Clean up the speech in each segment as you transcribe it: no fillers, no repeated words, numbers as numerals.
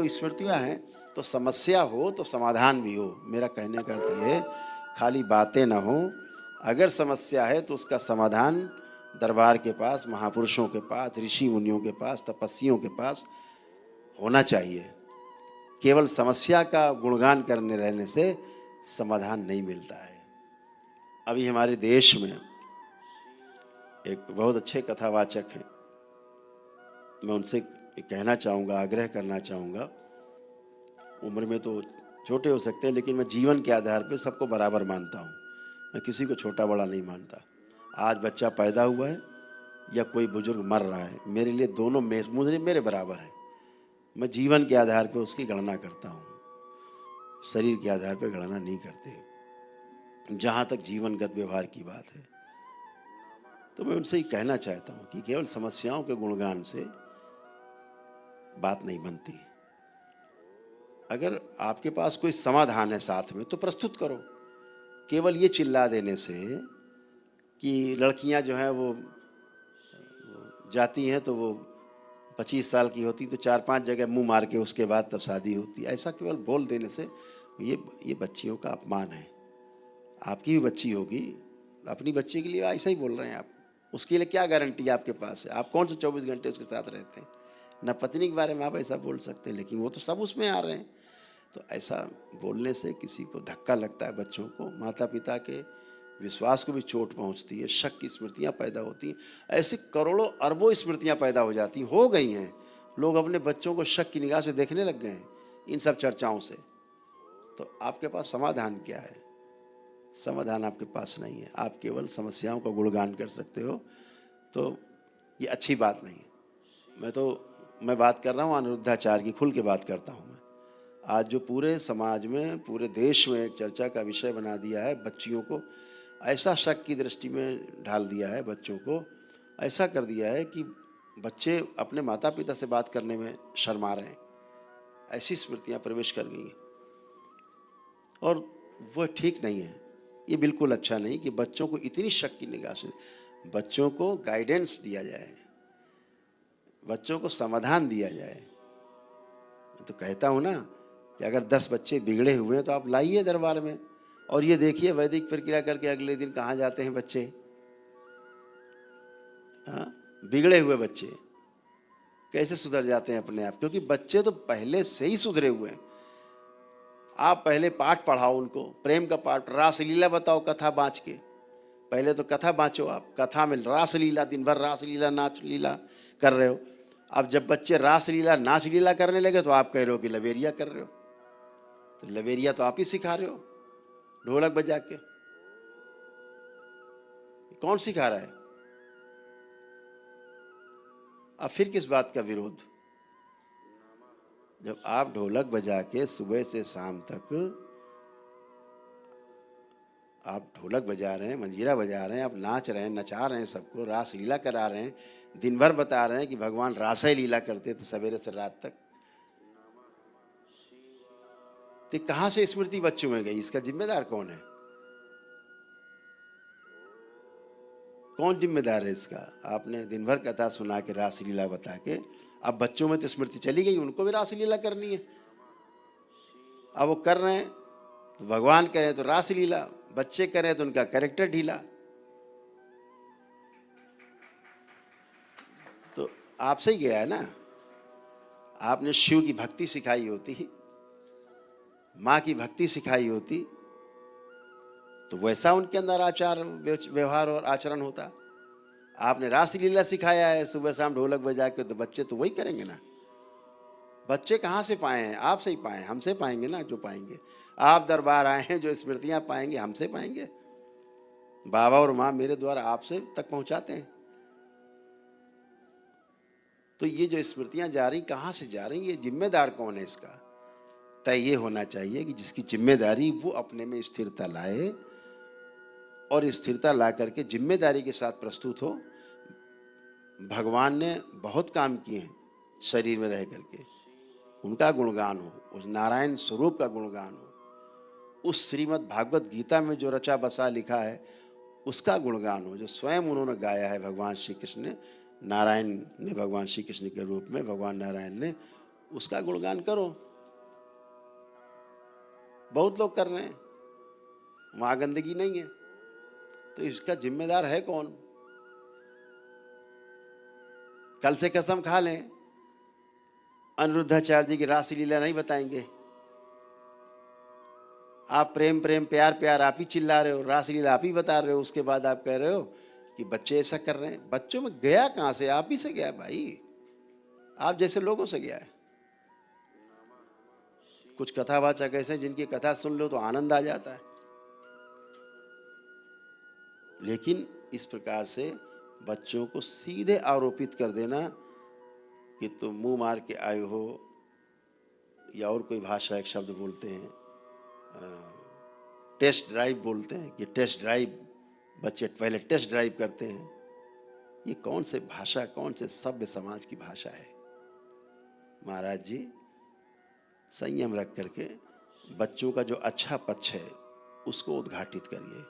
तो स्मृतियाँ हैं, तो समस्या हो तो समाधान भी हो। मेरा कहने का अर्थ ये है, खाली बातें ना हों। अगर समस्या है तो उसका समाधान दरबार के पास, महापुरुषों के पास, ऋषि मुनियों के पास, तपस्वियों के पास होना चाहिए। केवल समस्या का गुणगान करने रहने से समाधान नहीं मिलता है। अभी हमारे देश में एक बहुत अच्छे कथावाचक हैं, मैं उनसे कहना चाहूँगा, आग्रह करना चाहूँगा। उम्र में तो छोटे हो सकते हैं, लेकिन मैं जीवन के आधार पे सबको बराबर मानता हूँ। मैं किसी को छोटा बड़ा नहीं मानता। आज बच्चा पैदा हुआ है या कोई बुजुर्ग मर रहा है, मेरे लिए दोनों मुझे मेरे बराबर है। मैं जीवन के आधार पे उसकी गणना करता हूँ, शरीर के आधार पे गणना नहीं करते। जहाँ तक जीवनगत व्यवहार की बात है, तो मैं उनसे ही कहना चाहता हूँ कि केवल समस्याओं के गुणगान से बात नहीं बनती। अगर आपके पास कोई समाधान है साथ में तो प्रस्तुत करो। केवल ये चिल्ला देने से कि लड़कियां जो हैं वो जाती हैं तो वो 25 साल की होती तो 4-5 जगह मुंह मार के उसके बाद तब शादी होती, ऐसा केवल बोल देने से ये बच्चियों का अपमान है। आपकी भी बच्ची होगी, अपनी बच्ची के लिए ऐसा ही बोल रहे हैं आप। उसके लिए क्या गारंटी आपके पास है? आप कौन से 24 घंटे उसके साथ रहते हैं? न पत्नी के बारे में आप ऐसा बोल सकते हैं, लेकिन वो तो सब उसमें आ रहे हैं। तो ऐसा बोलने से किसी को धक्का लगता है, बच्चों को, माता पिता के विश्वास को भी चोट पहुंचती है, शक की स्मृतियां पैदा होती हैं। ऐसी करोड़ों अरबों स्मृतियां पैदा हो जाती, हो गई हैं। लोग अपने बच्चों को शक की निगाह से देखने लग गए हैं इन सब चर्चाओं से। तो आपके पास समाधान क्या है? समाधान आपके पास नहीं है। आप केवल समस्याओं का गुणगान कर सकते हो, तो ये अच्छी बात नहीं है। मैं बात कर रहा हूँ अनिरुद्धाचार्य की, खुल के बात करता हूँ मैं। आज जो पूरे समाज में, पूरे देश में एक चर्चा का विषय बना दिया है, बच्चियों को ऐसा शक की दृष्टि में ढाल दिया है, बच्चों को ऐसा कर दिया है कि बच्चे अपने माता पिता से बात करने में शर्मा रहे हैं। ऐसी स्मृतियां प्रवेश कर गई हैं और वो ठीक नहीं है। ये बिल्कुल अच्छा नहीं कि बच्चों को इतनी शक की निगाह से, बच्चों को गाइडेंस दिया जाए, बच्चों को समाधान दिया जाए। मैं तो कहता हूँ ना कि अगर 10 बच्चे बिगड़े हुए हैं तो आप लाइए दरबार में और ये देखिए वैदिक प्रक्रिया करके अगले दिन कहाँ जाते हैं बच्चे। हाँ, बिगड़े हुए बच्चे कैसे सुधर जाते हैं अपने आप, क्योंकि बच्चे तो पहले से ही सुधरे हुए हैं। आप पहले पाठ पढ़ाओ उनको, प्रेम का पाठ, रासलीला बताओ, कथा बाँच के। पहले तो कथा बाँचो आप, कथा में रासलीला, दिन भर रासलीला, नाच लीला कर रहे हो। अब जब बच्चे रासलीला, नाच लीला करने लगे तो आप कह रहे हो कि लवेरिया कर रहे हो। तो लवेरिया तो आप ही सिखा रहे हो, ढोलक बजा के। कौन सिखा रहा है? अब फिर किस बात का विरोध? जब आप ढोलक बजा के सुबह से शाम तक आप ढोलक बजा रहे हैं, मंजीरा बजा रहे हैं, आप नाच रहे हैं, नचा रहे हैं, सबको रास लीला करा रहे हैं, दिन भर बता रहे हैं कि भगवान रास लीला करते थे सवेरे से रात तक, तो कहां से स्मृति बच्चों में गई? इसका जिम्मेदार कौन है? कौन जिम्मेदार है इसका? आपने दिन भर कथा सुना के, रास लीला बता के, अब बच्चों में तो स्मृति चली गई, उनको भी रास लीला करनी है। अब वो कर रहे हैं तो भगवान कह रहे हैं तो रास लीला, बच्चे कह रहे हैं तो उनका कैरेक्टर ढीला। तो आपसे ही गया है ना। आपने शिव की भक्ति सिखाई होती, माँ की भक्ति सिखाई होती, तो वैसा उनके अंदर आचार व्यवहार और आचरण होता। आपने रासलीला सिखाया है सुबह शाम ढोलक बजा के, तो बच्चे तो वही करेंगे ना। बच्चे कहाँ से पाए हैं? आपसे ही पाए, हमसे पाएंगे ना। जो पाएंगे, आप दरबार आए हैं, जो स्मृतियां पाएंगे हमसे पाएंगे। बाबा और माँ मेरे द्वारा आपसे तक पहुंचाते हैं। तो ये जो स्मृतियां जा रही, कहाँ से जा रही, ये जिम्मेदार कौन है? इसका तय ये होना चाहिए कि जिसकी जिम्मेदारी वो अपने में स्थिरता लाए और स्थिरता ला करके जिम्मेदारी के साथ प्रस्तुत हो। भगवान ने बहुत काम किए हैं शरीर में रह करके, उनका गुणगान हो, उस नारायण स्वरूप का गुणगान हो, उस श्रीमद् भागवत गीता में जो रचा बसा लिखा है उसका गुणगान हो, जो स्वयं उन्होंने गाया है भगवान श्री कृष्ण ने, नारायण ने भगवान श्री कृष्ण के रूप में, भगवान नारायण ने उसका गुणगान करो। बहुत लोग कर रहे हैं, वहां गंदगी नहीं है, तो इसका जिम्मेदार है कौन? कल से कसम खा लें, अनिरुद्धाचार्य जी की रास लीला नहीं बताएंगे। आप प्रेम प्रेम प्यार प्यार आप ही चिल्ला रहे हो, रास लीला आप ही बता रहे हो, उसके बाद आप कह रहे हो कि बच्चे ऐसा कर रहे हैं। बच्चों में गया कहां से? आप ही से गया भाई, आप जैसे लोगों से गया है। कुछ कथावाचक ऐसे जिनकी कथा सुन लो तो आनंद आ जाता है, लेकिन इस प्रकार से बच्चों को सीधे आरोपित कर देना कि तुम मुंह मार के आए हो, या और कोई भाषा एक शब्द बोलते हैं, टेस्ट ड्राइव बोलते हैं कि टेस्ट ड्राइव, बच्चे पहले टेस्ट ड्राइव करते हैं। ये कौन से भाषा, कौन से सभ्य समाज की भाषा है? महाराज जी, संयम रख करके बच्चों का जो अच्छा पक्ष है उसको उद्घाटित करिए।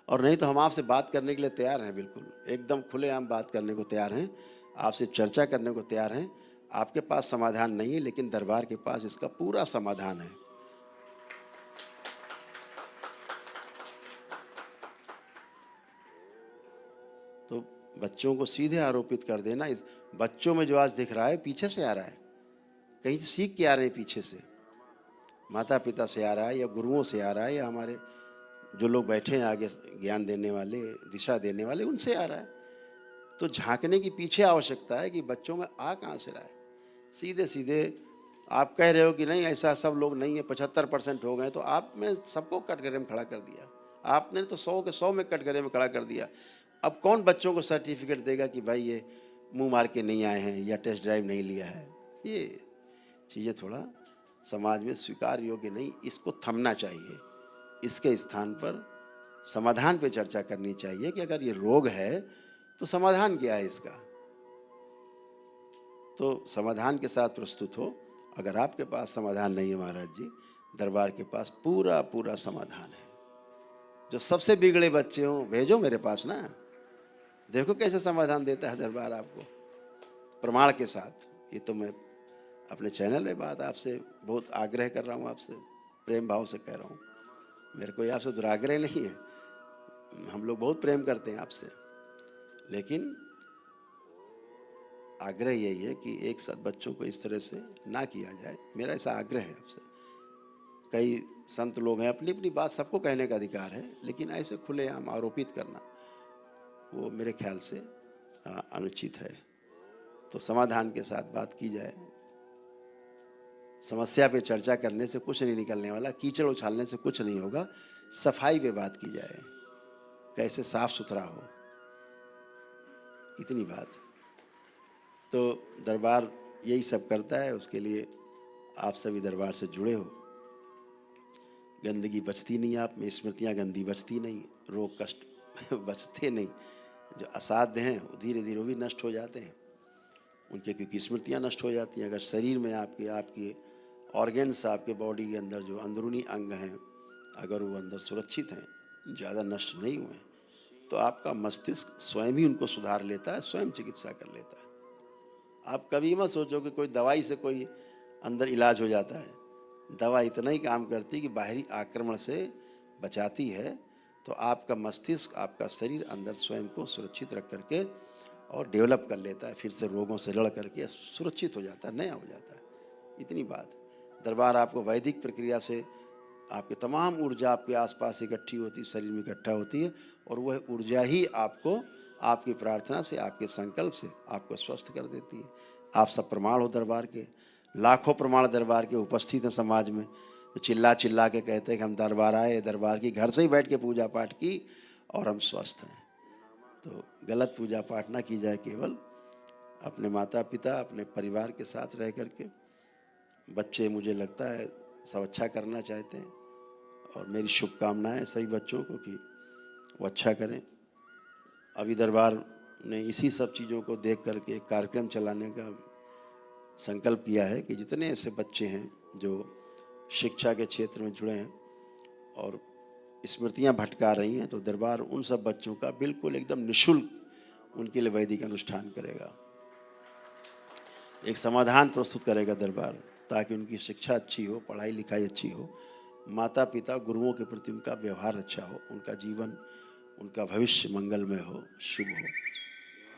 और नहीं तो हम आपसे बात करने के लिए तैयार हैं, बिल्कुल एकदम खुलेआम बात करने को तैयार हैं, आपसे चर्चा करने को तैयार हैं। आपके पास समाधान नहीं है, लेकिन दरबार के पास इसका पूरा समाधान है। तो बच्चों को सीधे आरोपित कर देना, इस बच्चों में जो आज दिख रहा है पीछे से आ रहा है, कहीं से सीख के आ रहे हैं, पीछे से माता पिता से आ रहा है, या गुरुओं से आ रहा है, या हमारे जो लोग बैठे हैं आगे ज्ञान देने वाले, दिशा देने वाले, उनसे आ रहा है। तो झांकने की पीछे आवश्यकता है कि बच्चों में आ कहाँ से रहा है। सीधे सीधे आप कह रहे हो कि नहीं ऐसा सब लोग नहीं है, 75% हो गए, तो आप में सबको कटघरे में खड़ा कर दिया। आपने तो 100 के 100 में कटघरे में खड़ा कर दिया। अब कौन बच्चों को सर्टिफिकेट देगा कि भाई ये मुंह मार के नहीं आए हैं या टेस्ट ड्राइव नहीं लिया है? ये चीज़ें थोड़ा समाज में स्वीकार योग्य नहीं, इसको थमना चाहिए। इसके स्थान पर समाधान पे चर्चा करनी चाहिए कि अगर ये रोग है तो समाधान क्या है इसका। तो समाधान के साथ प्रस्तुत हो। अगर आपके पास समाधान नहीं है महाराज जी, दरबार के पास पूरा पूरा समाधान है। जो सबसे बिगड़े बच्चे हों भेजो मेरे पास ना, देखो कैसे समाधान देता है दरबार आपको, प्रमाण के साथ। ये तो मैं अपने चैनल में बात आपसे बहुत आग्रह कर रहा हूँ, आपसे प्रेम भाव से कह रहा हूँ। मेरे को आपसे दुराग्रह नहीं है, हम लोग बहुत प्रेम करते हैं आपसे, लेकिन आग्रह यही है कि एक साथ बच्चों को इस तरह से ना किया जाए। मेरा ऐसा आग्रह है आपसे। कई संत लोग हैं, अपनी अपनी बात सबको कहने का अधिकार है, लेकिन ऐसे खुलेआम आरोपित करना वो मेरे ख्याल से अनुचित है। तो समाधान के साथ बात की जाए। समस्या पे चर्चा करने से कुछ नहीं निकलने वाला, कीचड़ उछालने से कुछ नहीं होगा। सफाई पे बात की जाए, कैसे साफ सुथरा हो, इतनी बात। तो दरबार यही सब करता है, उसके लिए आप सभी दरबार से जुड़े हो। गंदगी बचती नहीं आप में, स्मृतियाँ गंदी बचती नहीं, रोग कष्ट बचते नहीं। जो असाध्य हैं वो धीरे धीरे वो भी नष्ट हो जाते हैं उनके, क्योंकि स्मृतियाँ नष्ट हो जाती हैं। अगर शरीर में आपके ऑर्गेन्स, आपके बॉडी के अंदर जो अंदरूनी अंग हैं, अगर वो अंदर सुरक्षित हैं, ज़्यादा नष्ट नहीं हुए, तो आपका मस्तिष्क स्वयं ही उनको सुधार लेता है, स्वयं चिकित्सा कर लेता है। आप कभी मत सोचो कि कोई दवाई से कोई अंदर इलाज हो जाता है। दवा इतना ही काम करती है कि बाहरी आक्रमण से बचाती है, तो आपका मस्तिष्क, आपका शरीर अंदर स्वयं को सुरक्षित रख करके और डेवलप कर लेता है, फिर से रोगों से लड़ करके सुरक्षित हो जाता है, नया हो जाता है। इतनी बात। दरबार आपको वैदिक प्रक्रिया से आपकी तमाम ऊर्जा आपके आसपास इकट्ठी होती है, शरीर में इकट्ठा होती है, और वह ऊर्जा ही आपको आपकी प्रार्थना से, आपके संकल्प से आपको स्वस्थ कर देती है। आप सब प्रमाण हो दरबार के, लाखों प्रमाण दरबार के उपस्थित हैं समाज में, तो चिल्ला चिल्ला के कहते हैं कि हम दरबार आए, दरबार की, घर से ही बैठ के पूजा पाठ की और हम स्वस्थ हैं। तो गलत पूजा पाठ ना की जाए, केवल अपने माता पिता, अपने परिवार के साथ रह करके। बच्चे मुझे लगता है सब अच्छा करना चाहते हैं, और मेरी शुभकामनाएं सभी बच्चों को कि वो अच्छा करें। अभी दरबार ने इसी सब चीज़ों को देख करके एक कार्यक्रम चलाने का संकल्प किया है कि जितने ऐसे बच्चे हैं जो शिक्षा के क्षेत्र में जुड़े हैं और स्मृतियां भटका रही हैं, तो दरबार उन सब बच्चों का बिल्कुल एकदम निःशुल्क उनके लिए वैदिक अनुष्ठान करेगा। एक समाधान प्रस्तुत करेगा दरबार, ताकि उनकी शिक्षा अच्छी हो, पढ़ाई लिखाई अच्छी हो, माता पिता गुरुओं के प्रति उनका व्यवहार अच्छा हो, उनका जीवन, उनका भविष्य मंगलमय हो, शुभ हो।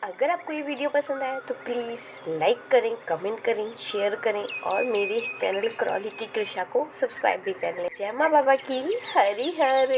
अगर आपको ये वीडियो पसंद आया तो प्लीज़ लाइक करें, कमेंट करें, शेयर करें और मेरे इस चैनल क्रॉली की कृषा को सब्सक्राइब भी कर लें। जय माँ बाबा की हरि हर।